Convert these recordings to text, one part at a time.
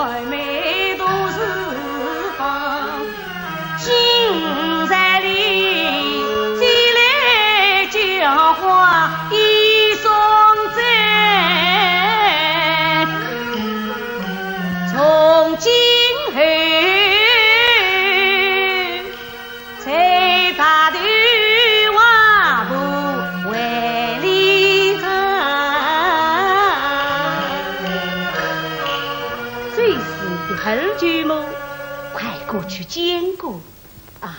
爱美都是方，今在里既来讲话一双针，从今后在大头话不为里长，最是的好舅母，快过去见过啊！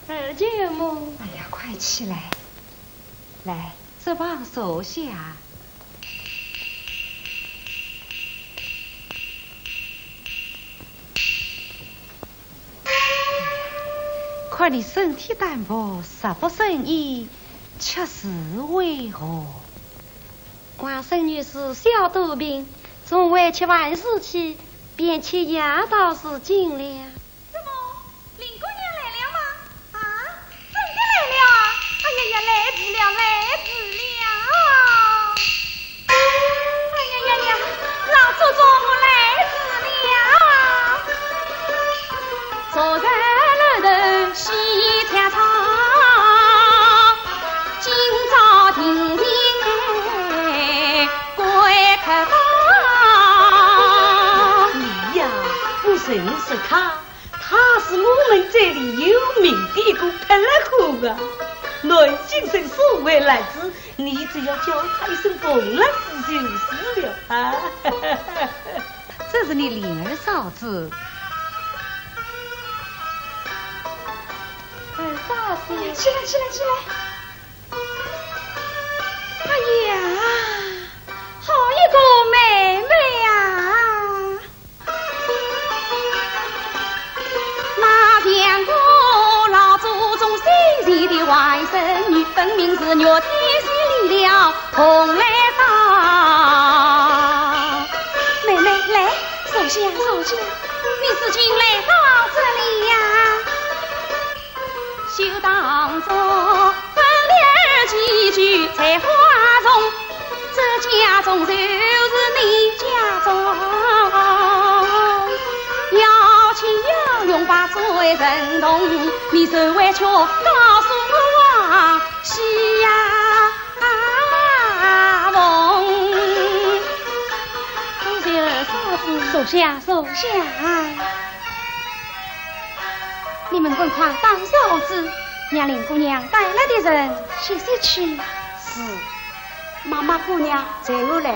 二舅母，哎呀，快起来，来这旁坐下。看你身体单薄，食不胜衣，吃是为何？外甥女是小肚病，从未吃完事起，便吃药倒是尽了。怎么，林姑娘来了吗？啊，真的来了啊！哎呀呀，来迟了，来迟了！哎呀呀呀，老祖宗我来迟了！坐在楼头西餐场，今朝听听贵客房。你呀，不认识他，他是我们这里有名的一个泼辣虎啊！南京城所谓来子，你只要叫他一声冯老师就是了啊！这是你灵儿嫂子。二嫂子，起来，起来，起来！哎呀，好一个妹妹呀！那两个老祖宗生前的外甥女，分明是虐天仙离了红来当。妹妹来，坐下，坐下。你是今来到这里呀？就当作分了几句才话中，这家中就是你家中，要亲要用把最人同，你这委屈告诉我西呀凤，谢谢二嫂子，坐下坐下。你们赶快当嫂子，让林姑娘带来的人歇歇去。是，妈妈姑娘在我来。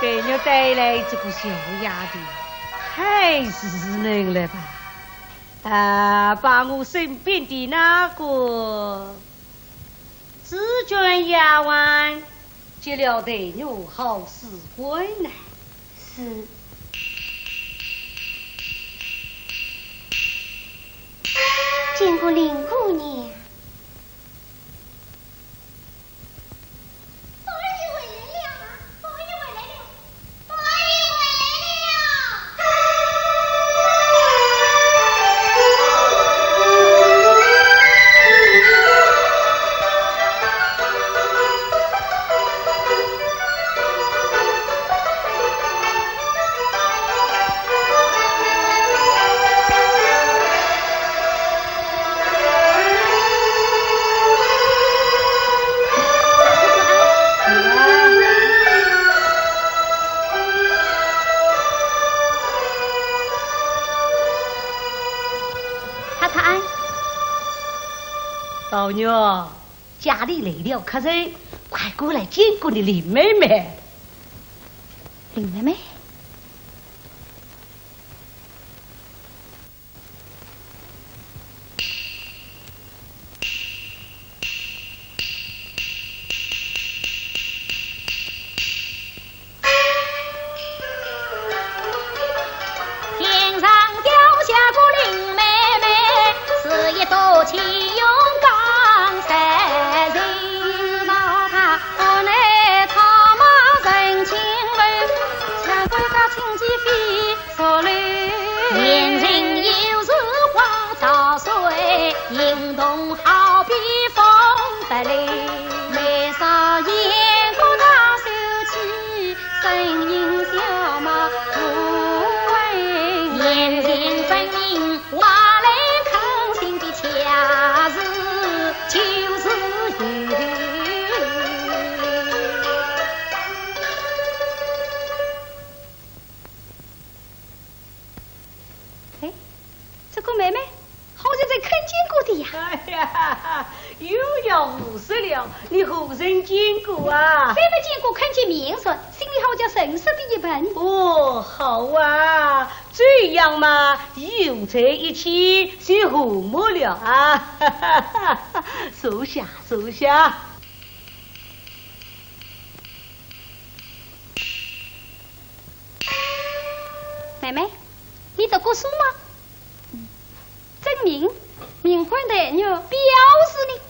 给你带来这个小丫头，太是能了吧？啊，把我身边的那个紫鹃丫鬟接了对我好事回来。是。见过林姑娘。老娘家里来了客人，快过来见过你林妹妹。林妹妹，天上掉下个林妹妹，是一朵奇勇刚才人闹他，我乃草莽人情味，眼睛分明，话来坑心的恰是就是有。哎，这个妹妹好像在看见过的呀。哎呀，又要50了，你何曾见过啊？谁没见过看见面说，心里好像神色的一般。哦，好啊，这样嘛，有在一起就和睦了啊！坐下，坐下。妹妹，你读过书吗？证明冥婚的女表示你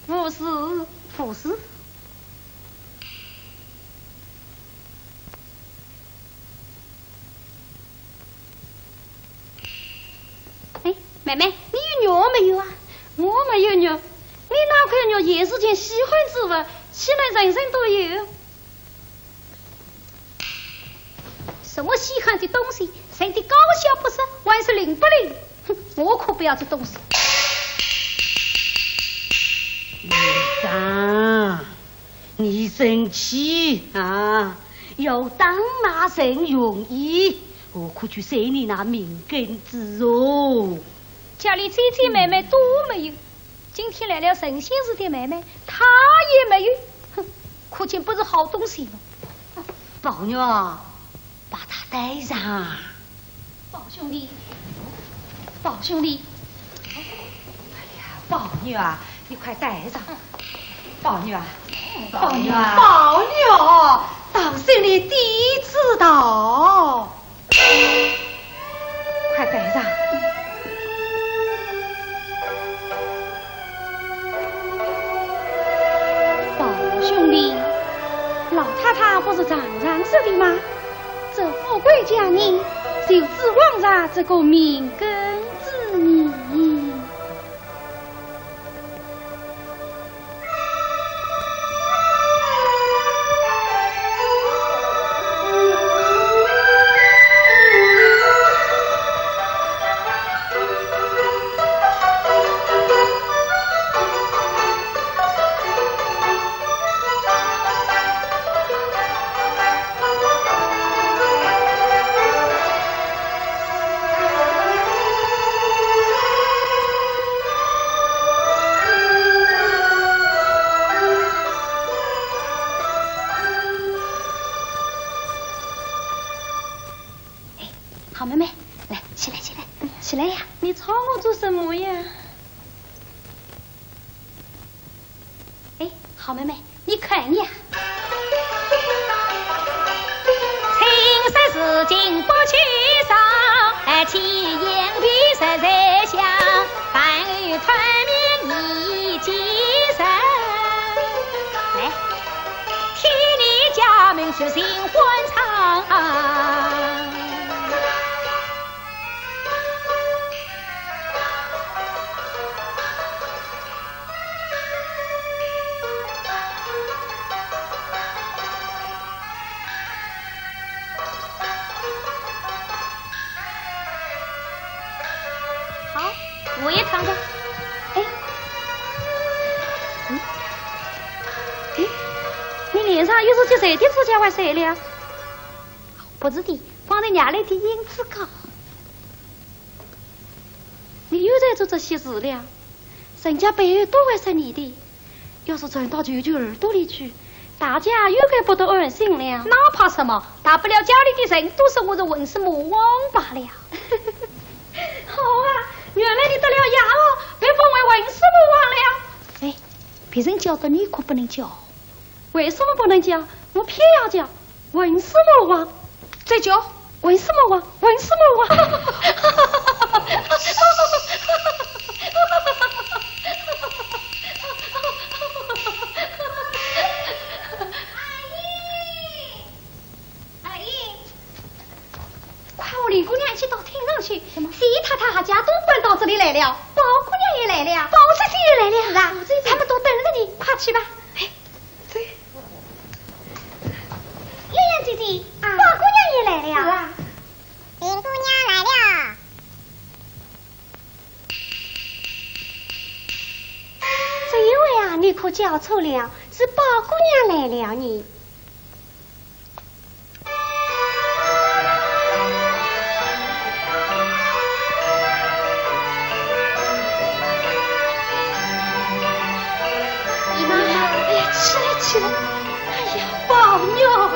不是不是。哎，妹妹，你有肉没有啊？我没有肉，你哪块肉也是件喜欢之物，起来人人都有。什么稀罕的东西，谁的高效不是，万是灵不灵？哼，我可不要这东西。院长，你生气啊？要当骂人容易，我可去塞你那命根子哦。家里姐姐妹妹都没有，今天来了神仙似的妹妹，她也没有，哼，可见不是好东西了。宝妞，把它带上。宝兄弟，宝兄弟，哎呀，宝女啊，你快带上。宝女啊，宝女啊，宝女，当心你弟知道，快带上。宝兄弟，老太太不是常常说的吗？这富贵家人就指望着这个命根子女。好妹妹，来，起来，起来，起来呀！你吵我做什么呀？哎，好妹妹，你看呀，青山是金不去上，气焰比实在香，半玉团面一结身，来，替你家门去新婚场。我也尝尝。哎，你脸上又是些谁的指甲还谁了？不是的，放在nhà里的银子高。你又在做这些事了，人家背后都会是你的。要是传到舅舅耳朵里去，大家又该不得安心了。哪怕什么，大不了家里的人都是我的文氏魔王罢了。好啊，原来你得了牙了，被封为文氏魔王了。哎，别人叫的你可不能叫。为什么不能叫？我偏要叫文氏魔王。再叫文氏魔王，文氏魔王。李姑娘一起到厅上去。什么？李太太和家都搬到这里来了，宝姑娘也来了，宝姐姐也来了。是啊，他们都等着你，快去吧。哎，对。燕燕姐姐，宝姑娘也来了。是啊。林姑娘来叫错了，是宝姑娘来了呢。姨妈，哎呀，起来起来！哎呀，宝妞，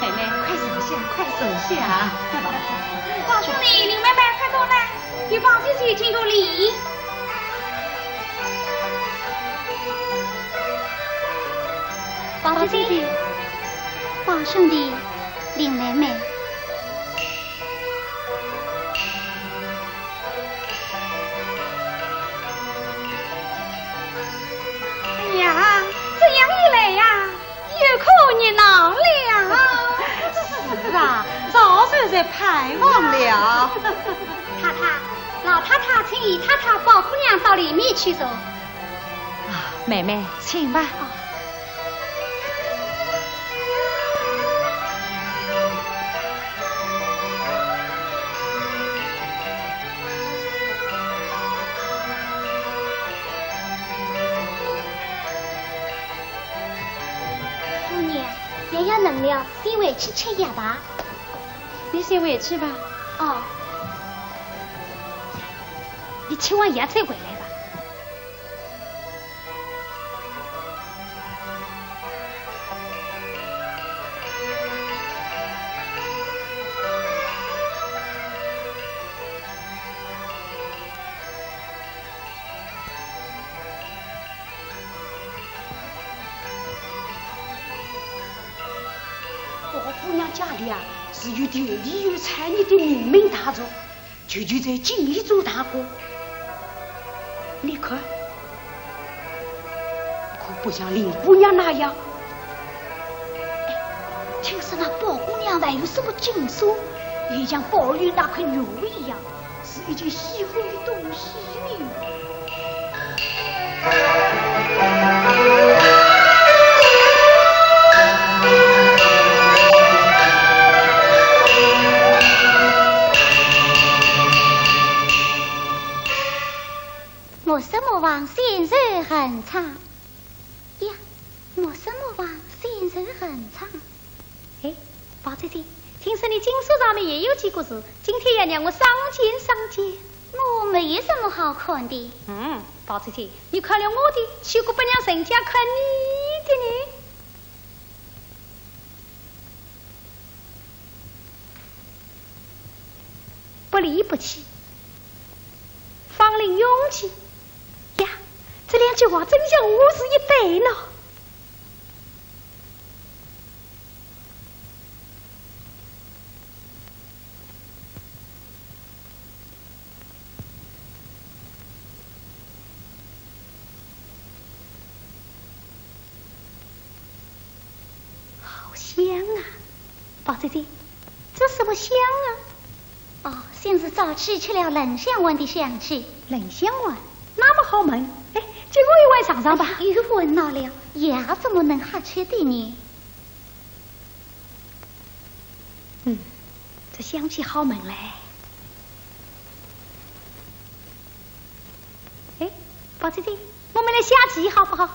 妹妹，快手下，快手下！宝兄弟，林妹妹，快过来，给宝姐姐敬个礼。宝姐姐，宝兄弟，林妹妹。哎呀，这样一来呀，有可热闹了。是啊，早就在盼望了。太太，老太太请姨太太、宝姑娘到里面去坐。啊，妹妹，请吧。姑娘，也要能了，先回去吃药吧。你先回去吧。哦。你吃完药再回来吧。宝姑娘家里啊，是有田地有产业的名门大族，就在京里做大官。你看，可不像林姑娘那样。听说那宝姑娘还有什么金锁，也像宝玉那块玉一样，是一件稀罕的东西呢。我什么王先生很长呀？我什么王先生很长？哎，宝姐姐，听说你经书上面也有几个字，今天要让我上见上见。我没什么好看的。宝姐姐，你看了我的，去过不娘人家看你的呢。不离不弃，方领勇气呀，这两句话真像五是一对呢。好香啊，宝姐姐，这什么香啊？哦，先是早起吃了冷香丸的香气。冷香丸那么好闻，哎，借我一碗尝尝吧。又闻到了，牙怎么能瞎吃的呢？这香气好闻嘞。哎，宝姐姐，我们来下棋好不好？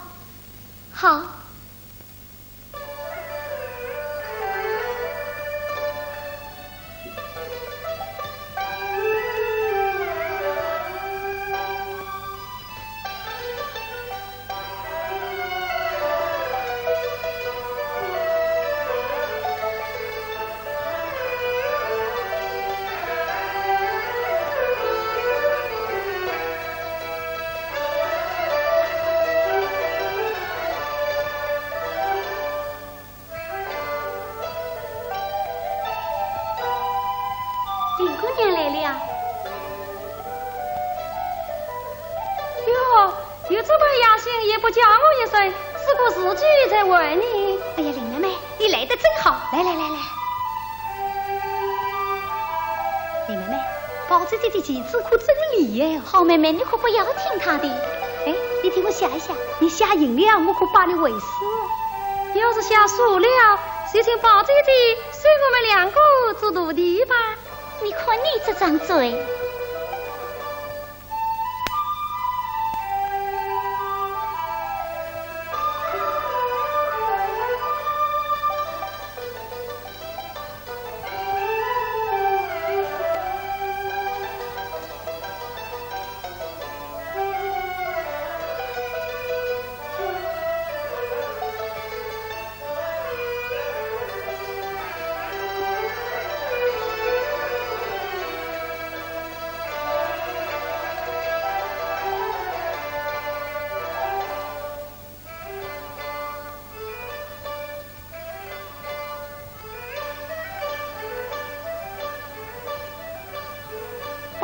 好。林姑娘来了。哟，有这般雅兴也不叫我一声，是个自己在问你。哎呀，林妹妹，你来得真好，来来来来。林妹妹，宝姐姐的棋子可真厉害哦。好妹妹，你可不要听她的。哎，你听我下一下，你下赢了，我可把你为师。要是下输了，就请宝姐姐随我们两个做徒弟吧。你看你这张嘴，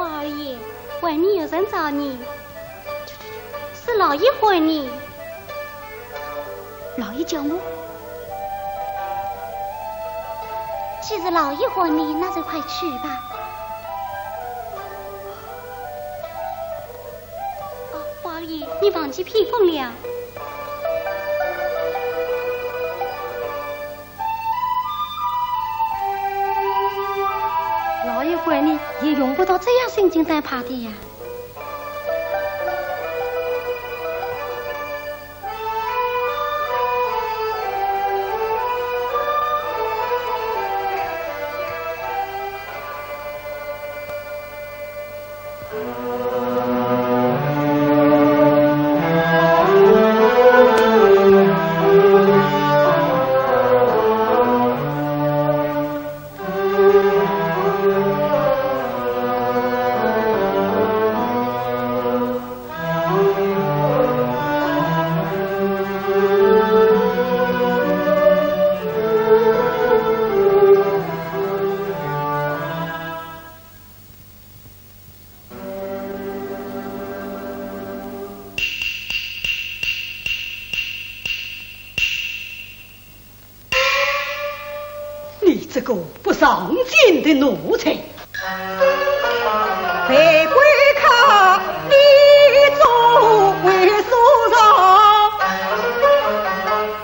花儿爷，外面有人找你，是老爷唤你。老爷叫我，既是老爷唤你，那就快去吧。花儿爷，你忘记披风了。老爷唤你，也用不到这样心惊胆怕的呀。你这个不上进的奴才，被归客你作为所长，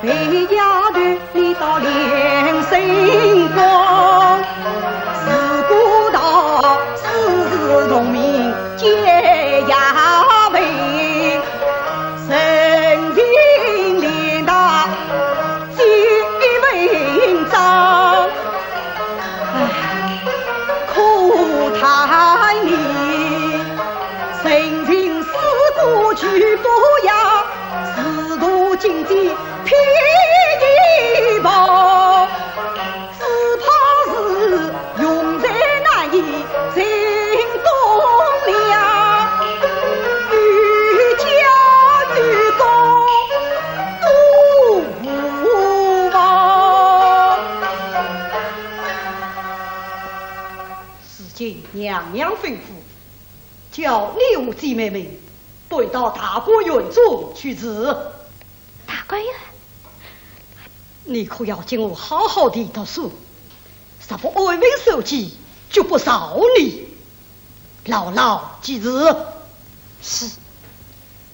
被丫头你到良心光，自古道世同名皆亚为，神经连大皆为章。可叹你神情似过去不扬，仕途经济偏一旁，只怕是用在难以成功了，愈加愈功都无望。今娘娘吩咐，叫你我姐妹们对到大观园中去治。大观园，你可要叫我好好地读书，啥不安分守己，就不饶你。牢牢记住。是。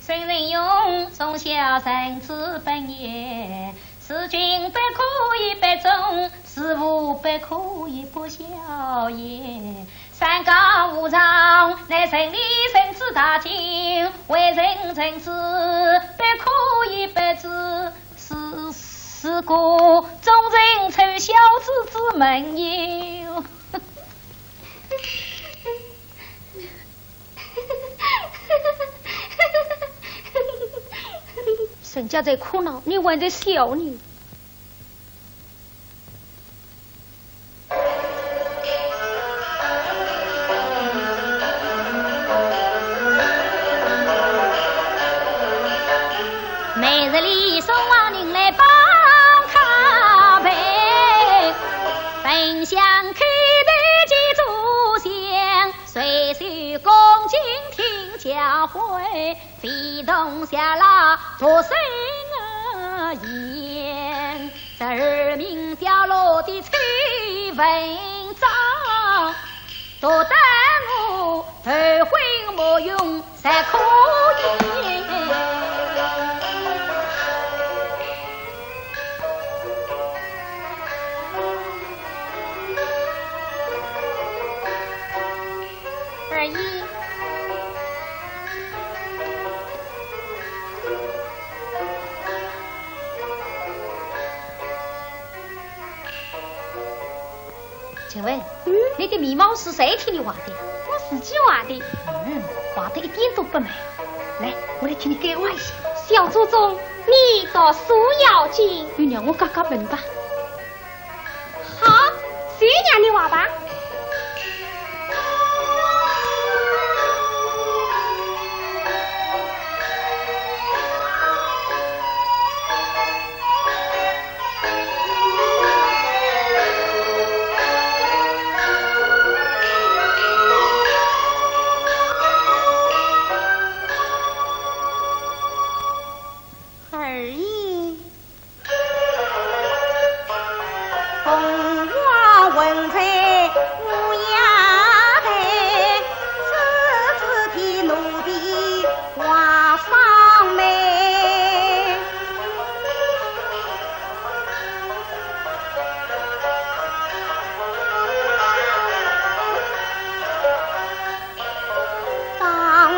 圣人勇，从小生之本也。是君不可以不忠，是父不可以不孝也。三纲五常，乃成立生之大经，为人臣之不可以不知。是故忠人处孝子之门有。人家在哭闹，你还在笑呢。每日里送王宁来帮咖啡，分享开头及祖先，岁岁恭敬听教诲，非同小老做生儿言，这儿民掉落的崔文章，多得我头昏目用才可言。二姨，请问，你的眉毛是谁替你画的？我自己画的。画得一点都不美。来，我来替你改画一下。小祖宗，你倒输要紧。你让我嘎嘎问吧。好，谁让你画吧？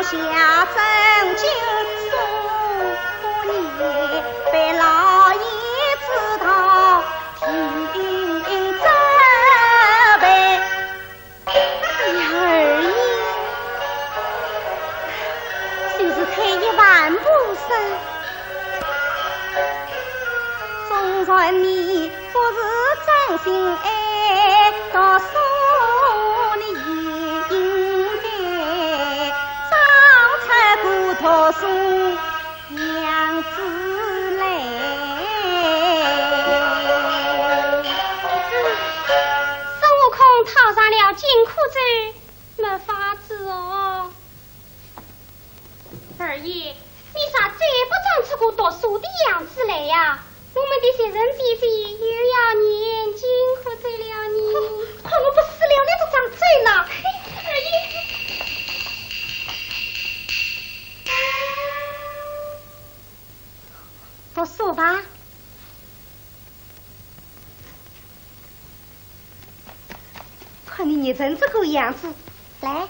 下针灸数年，被老爷知道听责备。二爷就是退一万步说，纵然你不是真心爱，到说你也应该长出骨头送娘子来。孙悟空套上了紧箍咒，没法子哦。二爷，你咋再不长出个读书的样子来呀？我们的先生姐姐又要念紧箍咒了呢。快我不死了，你都长嘴了。二爷，读书吧。看你念成这个样子，来。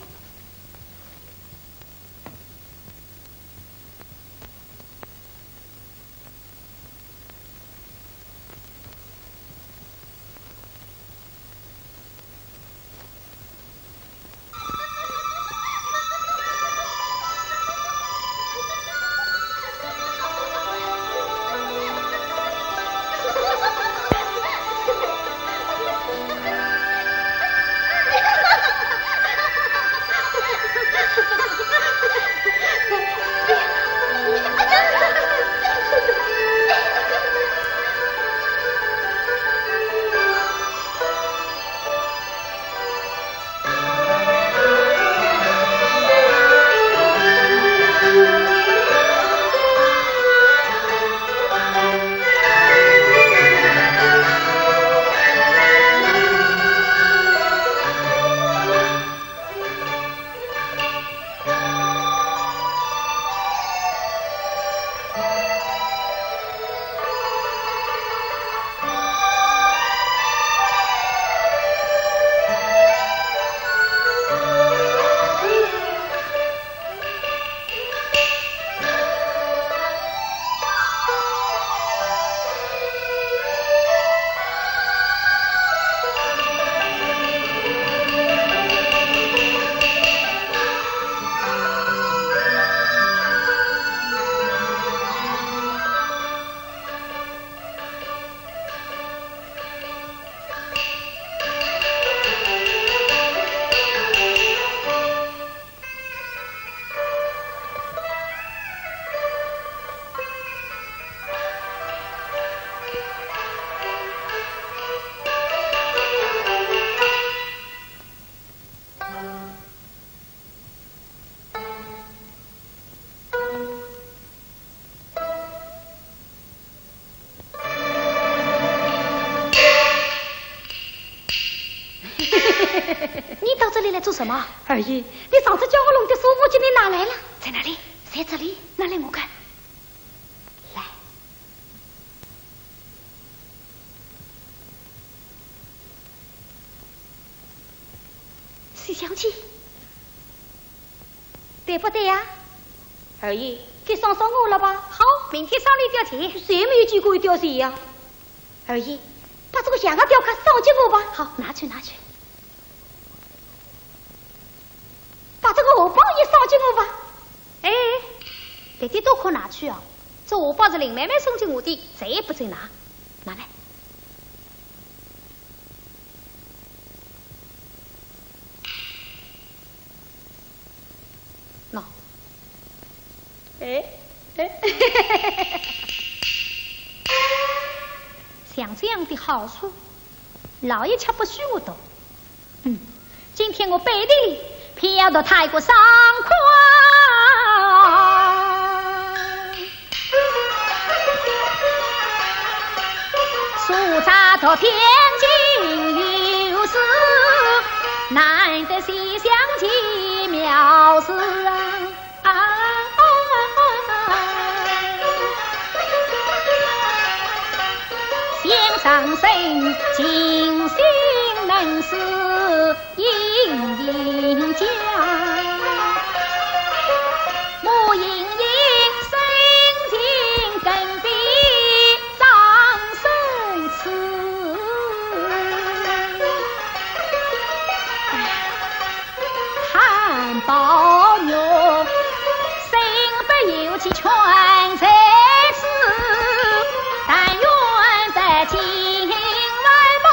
你到这里来做什么？二爷，你上次叫我弄的书我今天拿来了，在哪里？在这里，拿来我看。来，谁想起？对不对呀？二爷，给赏赏我了吧？好，明天赏你一吊钱。谁没有见过一吊钱呀？二爷，把这个象牙雕刻赏给我吧。好，拿去拿去。把这个荷包也赏给我吧。哎，别的都可拿去啊。这荷包是林妹妹送给我的，谁也不准拿。拿来。喏。像这样的好处，老爷却不许我读。今天我背地里偏要到泰国赏宽，苏扎到天津有事，难得西厢记妙事先上身尽心能事应应家，宝玉，身不由己全在此，但愿得今晚梦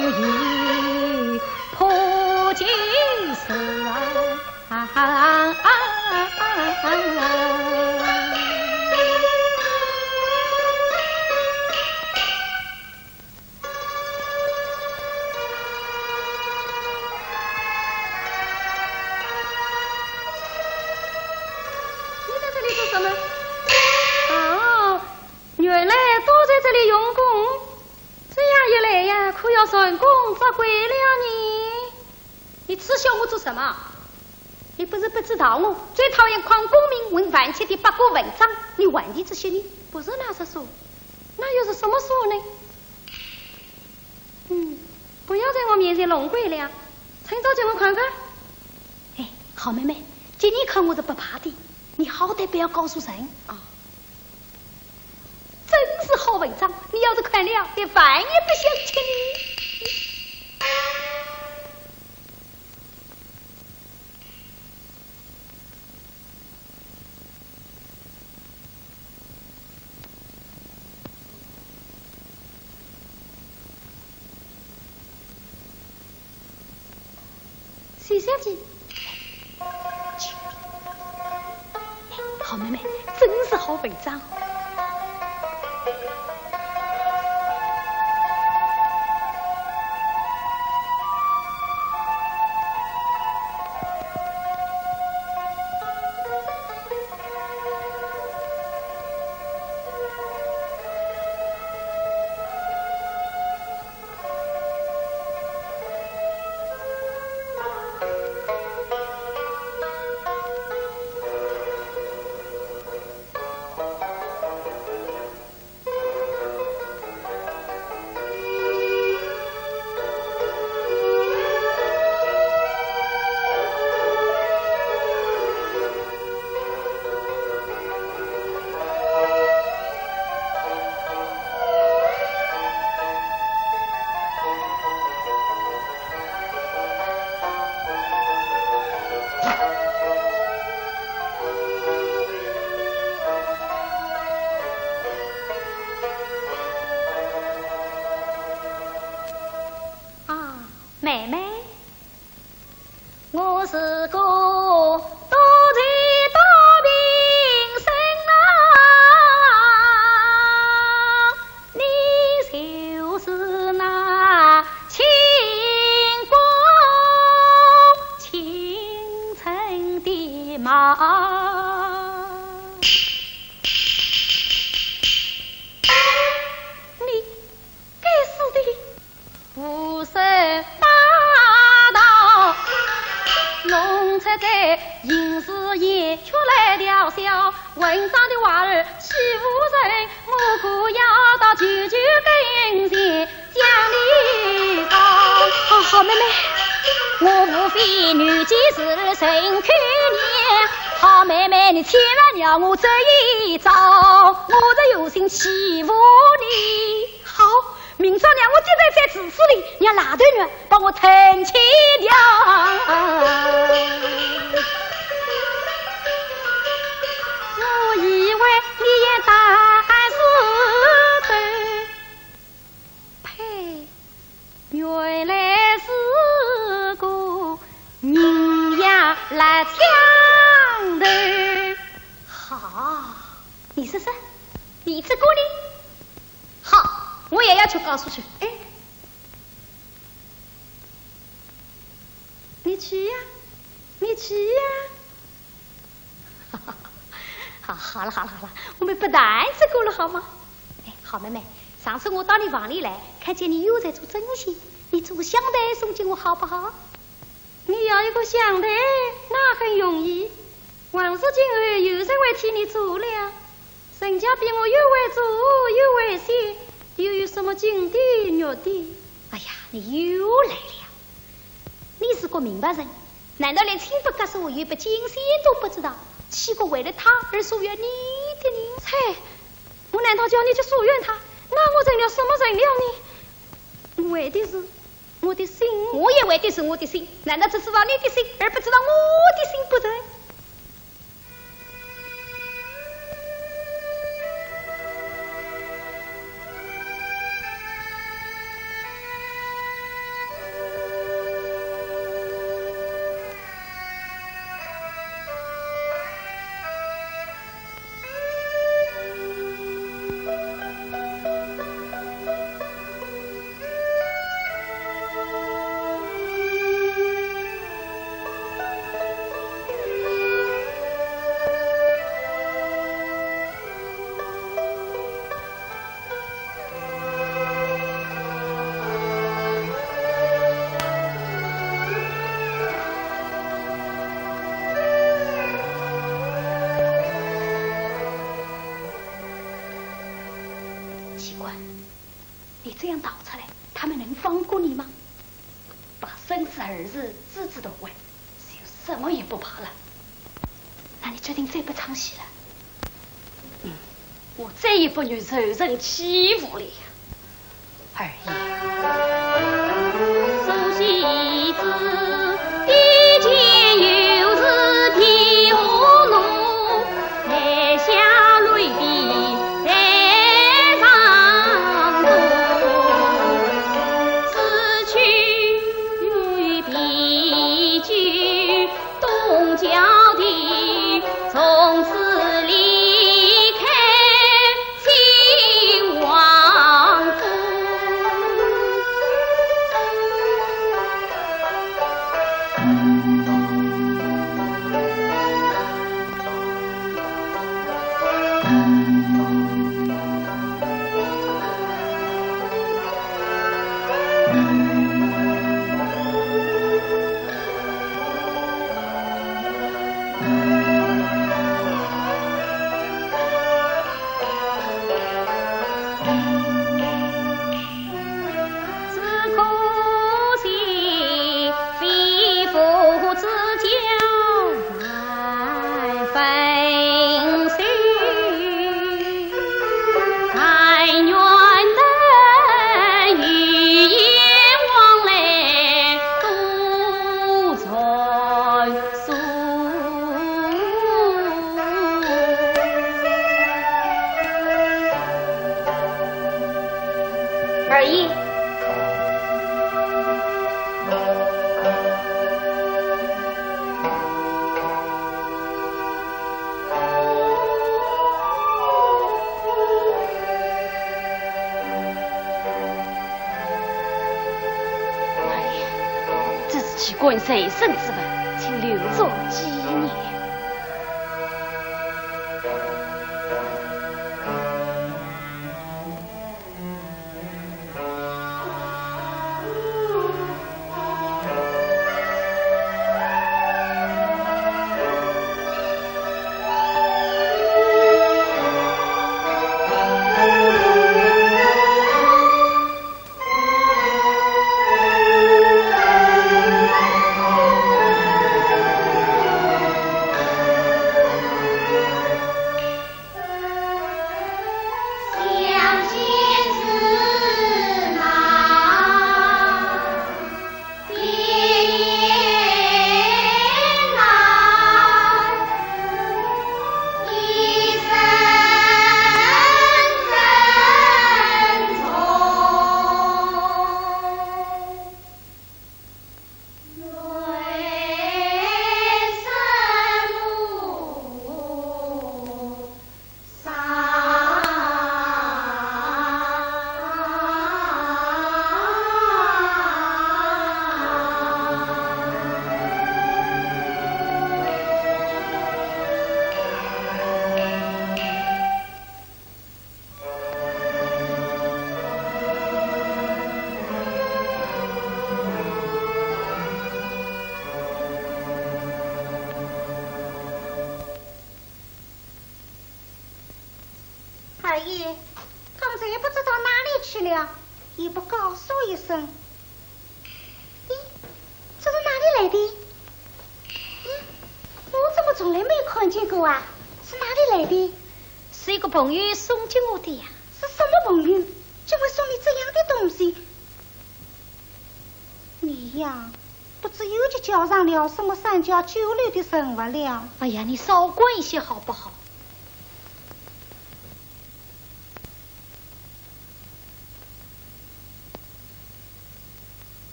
雨破旧时成功发归了你，你耻笑我做什么？你不是不知道我最讨厌诳功名闻万切的八股文章，你问的这些你不是那是书，那又是什么书呢？不要在我面前弄鬼了，趁早叫我看看。哎，好妹妹，见你看我是不怕的，你好歹不要告诉人啊。真是好文章，你要是看了，连饭也不想吃你。谁小姐？好妹妹，真是好文章。妹妹，我是个多才多名生啊，你就是那倾国倾城的马。在银子也却来了笑，文章的娃儿欺负人，我可要到舅舅跟前讲理讲。好妹妹，我无非女妓是人去年，好妹妹你千万要我这一招，我这有心欺负你。好，明朝让我接在在子子里，让拉头女把我腾起掉。我以为你也当是对，呸！原来是个人呀来抢头。好，你试试，你吃过呢？好，我也要去告诉去。哎，你去呀，你去呀。好了，我们不但吃过了好吗？哎，好妹妹，上次我到你房里来，看见你又在做针线，你做香袋送给我好不好？你要一个香袋，那很容易。王氏今后有人会替你做了，人家比我又会做又会写，又有什么金的玉的？哎呀，你又来了！你是个明白人，难道连清白格是我一笔金线都不知道？岂不为了他而疏远你的呢？猜，我难道叫你去疏远他？那我成了什么人了呢？为的是我的心，我也为的是我的心，难道只知道你的心，而不知道我的心不成？这样倒出来，他们能放过你吗？把生死二字置之度外，就什么也不怕了。那你决定再不唱戏了？我再也不愿受人欺负了呀，二爷。苏戏子一见又是天无怒，台下泪滴在上头，此去彼去东郊地，从此离开秦王府。二爷，这是其官随身之物，请留作纪念。二爷，刚才不知道哪里去了，也不告诉一声。咦，这是哪里来的？咦，我怎么从来没看见过啊？是哪里来的？是一个朋友送给我的呀。是什么朋友？就会送你这样的东西？你呀，不知又去交上了什么三教九流的生物了。哎呀，你少管一些好不好？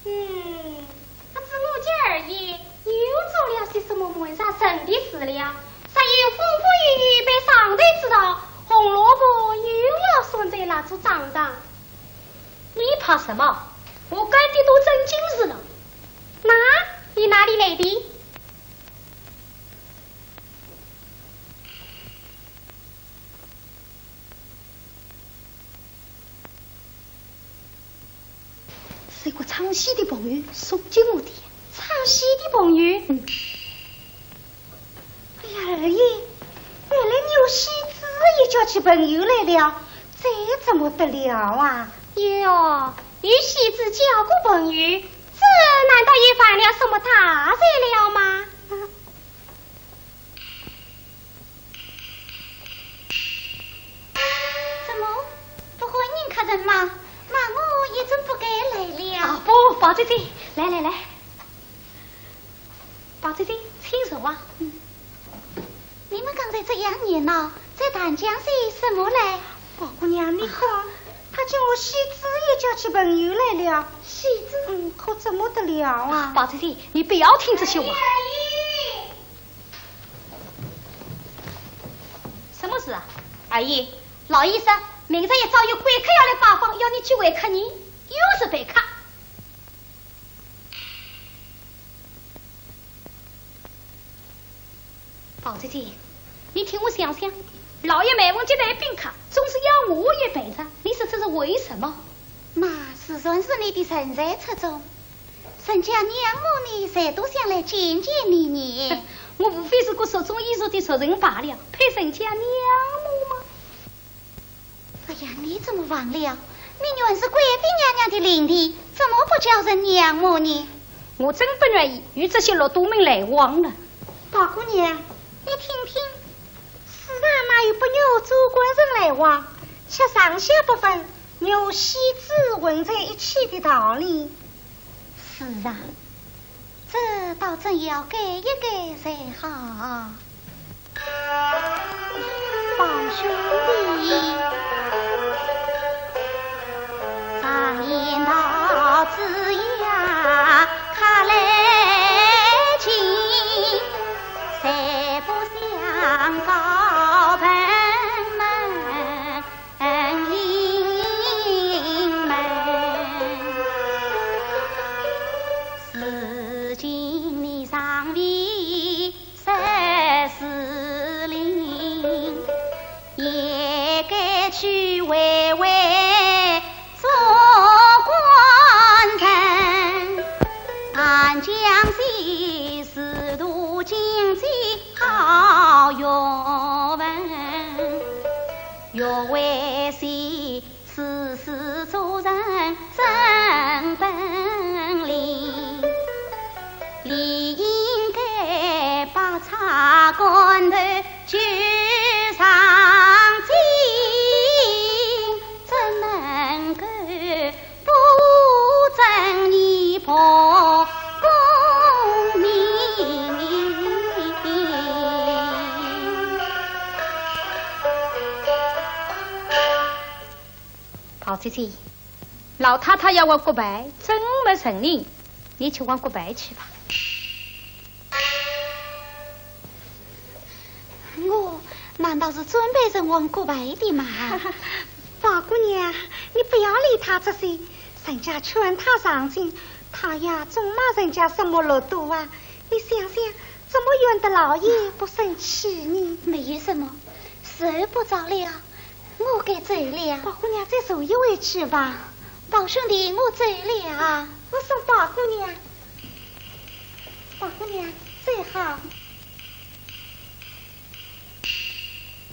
不知我家二爷又做了些什么门上神的事了？才有风风雨雨被上帝知道，红萝卜又要拴在那座账上。你怕什么？我该的都真今日了。你哪里来的？是一个唱戏的朋友送给我的。唱戏的朋友？哎呀，二爷，原来你有戏子也叫起朋友来了，这怎么得了啊？哟，与戏子交过朋友，这难道也犯了什么大罪了吗？怎么不欢迎客人吗？那我也真不该来了。不，宝姐姐，来，宝姐姐，请坐啊。你们刚才这样热闹，在谈讲些什么来？宝姑娘，你看，他叫我戏子也叫起朋友来了。戏子？可怎么得了啊？宝姐姐，你不要听这些话。什么事啊？阿姨，老医生，明日一早有贵客要来拜访，要你去会客人，又是备客。宝姐姐，你听我想想，老爷每逢接待宾客，总是要我也陪着，你说这是为什么？那是算是你的人才出众，人家娘母你谁都想来见见你。我无非是个手中艺术的俗人罢了，配人家娘母吗？哎呀，你怎么忘了？你原是贵妃娘娘的领地，怎么不叫人娘母呢？我真不愿意与这些老多们来往了。大姑娘，你听听，世上哪有不与祖国人来往，且上下不分，与戏子混在一起的道理？是啊，这倒真要改一改才好。宝兄弟，常言道，子呀卡来亲，谁不想高朋门迎门？如今你上为14令，也该去为做官人，俺将西仕途经济好学问，若为谁事事做人真本领，理应该把茶竿头举上进，怎能够不正义破公民？宝姐姐，老太太要往国外，真没承认，你去往国外去吧。我难道是准备着往国外的吗？宝姑娘，你不要理他这些，人家劝他上进，他呀总骂人家什么老多啊！你想想，怎么怨得老爷不生气呢？没有什么，时不早了，我该走了。宝姑娘再走一回去吧。宝兄弟，我走了。我送宝姑娘。宝姑娘最好。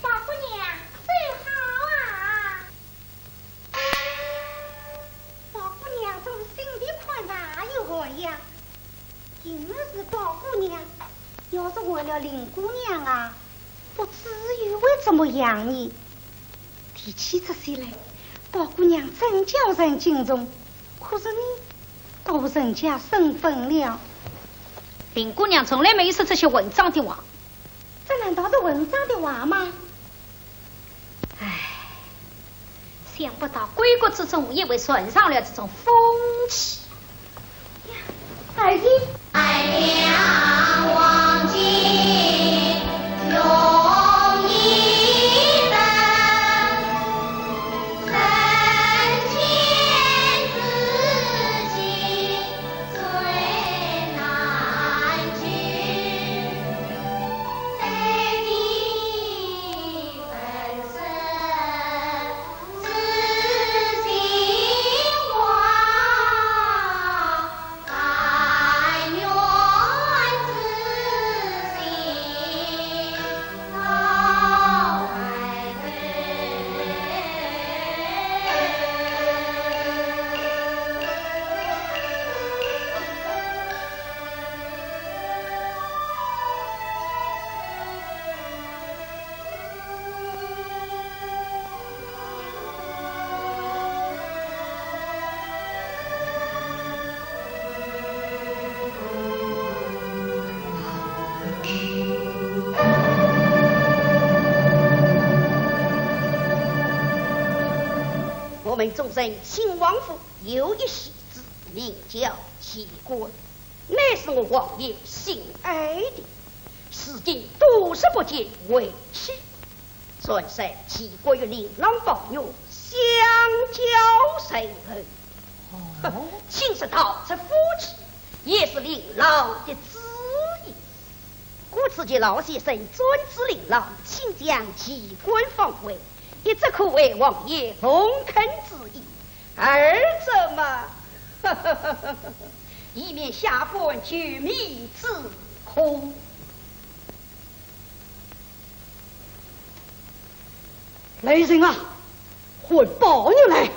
宝姑娘最好啊！宝姑娘从心里宽大有何呀？今日是宝姑娘，要是为了林姑娘啊，不至于会这么样呢。提起这些来，宝姑娘真叫人敬重，可是你都人家身份了。林姑娘从来没说这些文章的话。这难道是文章的话吗？唉，想不到归国之中也会传上了这种风气。二姨，爱两忘记用一生，深陷自己最难去，在你本身自心话。但愿自心好爱我们众人秦王府有一喜子，名叫齐国，乃是我王爷心爱的，至今多时不见，为妻。传说齐国与琳琅宝玉相交甚厚，亲是道之夫妻，也是琳琅的子也。故此见老先生尊之琳琅，请将齐国放回。一直可为王爷同肯之意，二者嘛，以免下官取密自空。来人啊，唤宝玉来。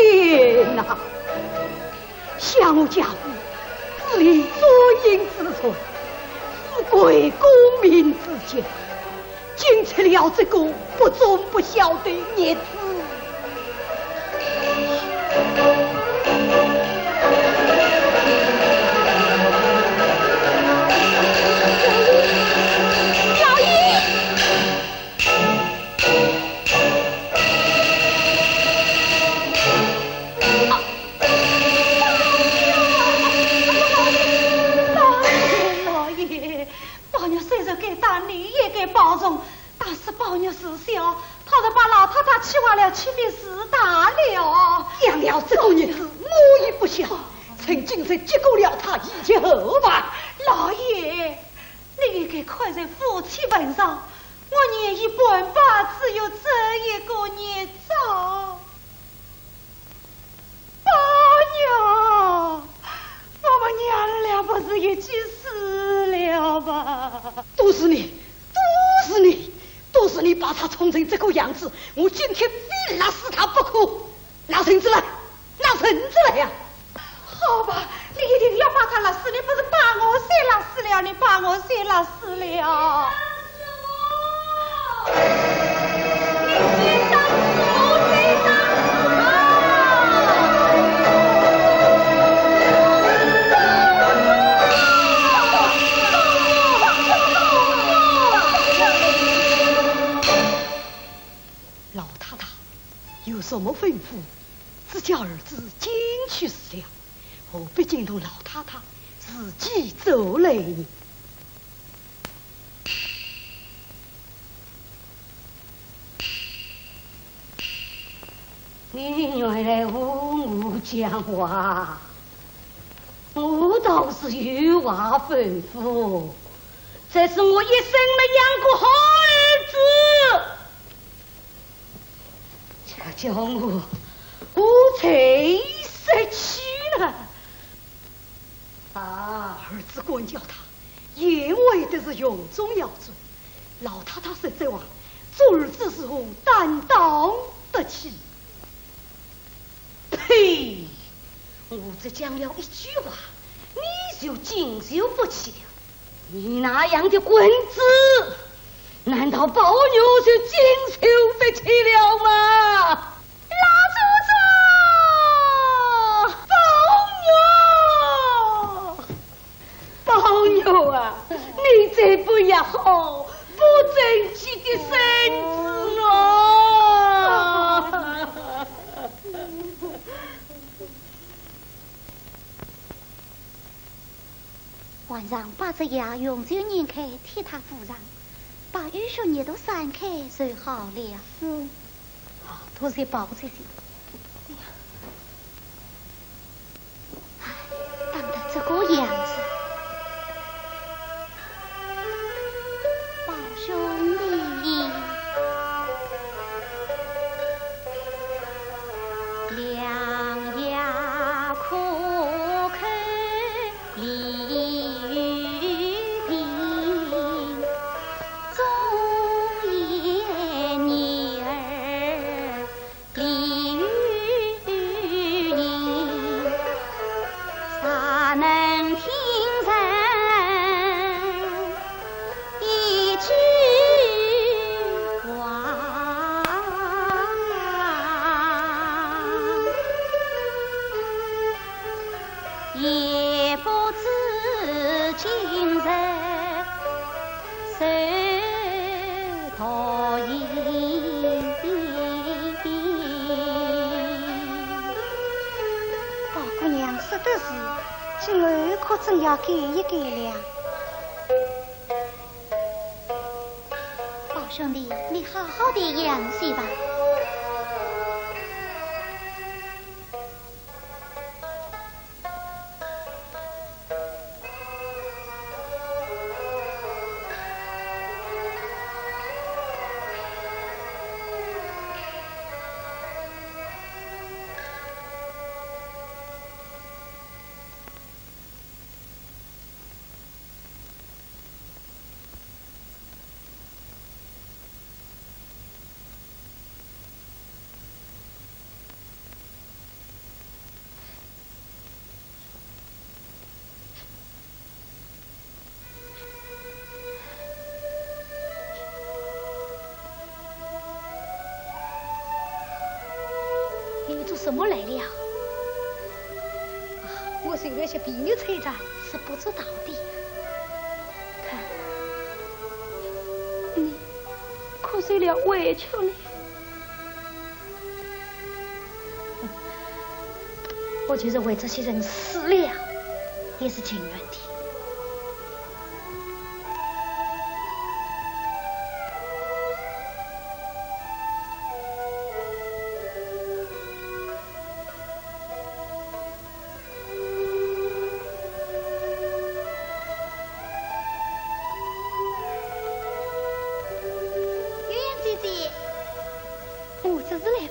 天哪！相我家父自立尊严之存，富贵功名之家，竟吃了这个不忠不孝的孽子。宝玉是小，他是把老太太气坏了，气的是大了。养了这个日子，我也不孝，曾经是结果了他一切后吧。老爷，你也该看在夫妻份上，我年一半吧，只有这一个年长。宝娘，我们娘俩不是一起死了吧？都是你，都是你，都是你把他冲成这个样子，我今天非拉死他不可！拿绳子来，拿绳子来呀！好吧，你一定要把他勒死，你不是把我先勒死了，你把我先勒死了。老太太有什么吩咐，只叫儿子进去是了，何必惊动老太太自己走来呢？你原来问我讲话，我倒是有话吩咐。这是我一生没养过好儿子，这叫我才失去了。儿子管教他，言为的是有重要主。老太太实在话，做儿子时候担当得起。呸！我只讲了一句话，你就经受不起了。你那样的棍子，难道宝牛就经受得起了吗？老祖宗，宝牛啊，你这不要好，不争气的身子哦！晚上把这牙用酒拧开，替他敷上，把淤血热都散开就好了。多谢宝这些。当得这个样子，宝兄弟，两牙苦口离于病，终言女儿离于你，啥能听人一句话？也不知今日谁可以？宝姑娘说的是，今后可真要改一改了。宝兄弟，你好好的养息吧。你做什么来了？我现在些比你催着，是不知道的。看，你可受了委屈了。我就是为这些人死了，也是情愿的。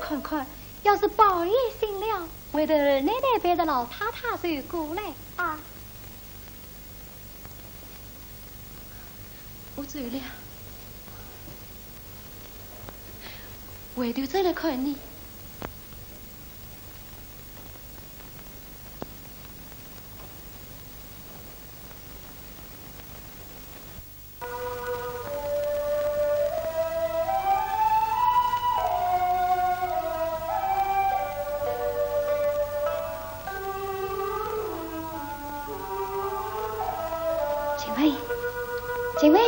看看，要是宝爷醒了，回头奶奶背着老太太就过来啊。我走了，回头再来看你。请问，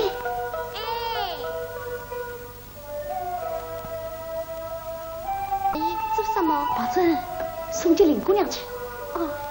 你做什么？保证送给林姑娘去。哦。